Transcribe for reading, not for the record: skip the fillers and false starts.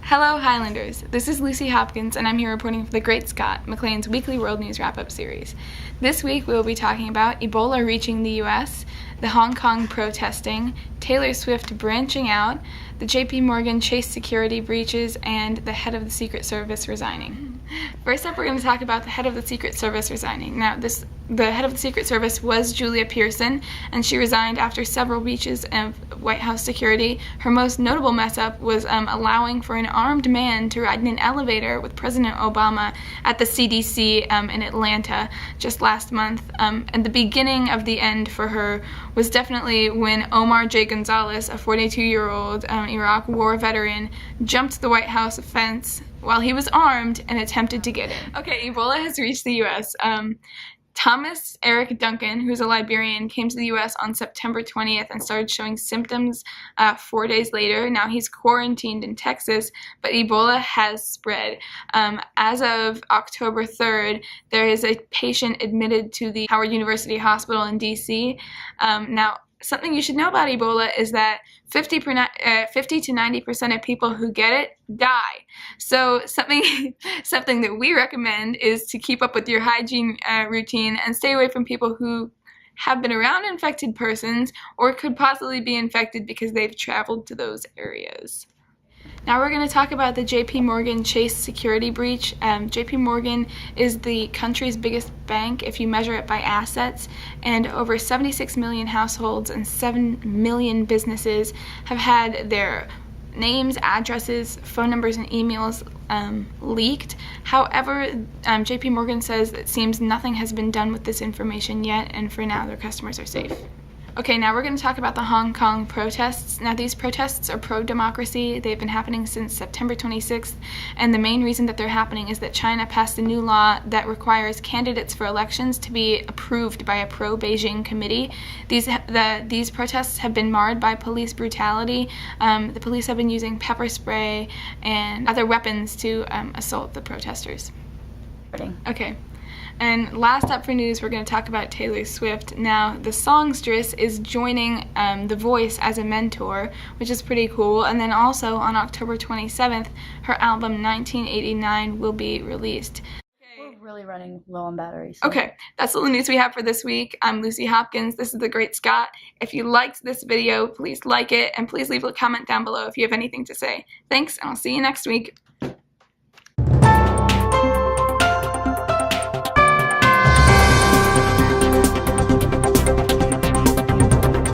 Hello Highlanders, this is Lucy Hopkins and I'm here reporting for the Great Scot, Maclean's weekly world news wrap-up series. This week we will be talking about Ebola reaching the US, the Hong Kong protesting, Taylor Swift branching out, the JP Morgan Chase security breaches, and the head of the Secret Service resigning. First up, we're going to talk about the head of the Secret Service resigning. Now, the head of the Secret Service was Julia Pearson, and she resigned after several breaches of White House security. Her most notable mess-up was allowing for an armed man to ride in an elevator with President Obama at the CDC in Atlanta just last month. And the beginning of the end for her was definitely when Omar J. Gonzalez, a 42-year-old Iraq war veteran, jumped the White House fence while he was armed and attempted to get in. Okay, Ebola has reached the U.S. Thomas Eric Duncan, who's a Liberian, came to the U.S. on September 20th and started showing symptoms 4 days later. Now he's quarantined in Texas, but Ebola has spread. As of October 3rd, there is a patient admitted to the Howard University Hospital in D.C. Now, something you should know about Ebola is that 50 to 90% of people who get it die. So something that we recommend is to keep up with your hygiene routine and stay away from people who have been around infected persons or could possibly be infected because they've traveled to those areas. Now we're going to talk about the JP Morgan Chase security breach. JP Morgan is the country's biggest bank if you measure it by assets, and over 76 million households and 7 million businesses have had their names, addresses, phone numbers, and emails leaked. However, JP Morgan says it seems nothing has been done with this information yet, and for now their customers are safe. Okay, now we're going to talk about the Hong Kong protests. Now these protests are pro-democracy. They've been happening since September 26th, and the main reason that they're happening is that China passed a new law that requires candidates for elections to be approved by a pro-Beijing committee. These protests have been marred by police brutality. The police have been using pepper spray and other weapons to assault the protesters. Okay. And last up for news, we're going to talk about Taylor Swift. Now, the songstress is joining The Voice as a mentor, which is pretty cool. And then also on October 27th, her album 1989 will be released. We're really running low on batteries. So. Okay, that's all the news we have for this week. I'm Lucy Hopkins. This is The Great Scot. If you liked this video, please like it, and please leave a comment down below if you have anything to say. Thanks, and I'll see you next week.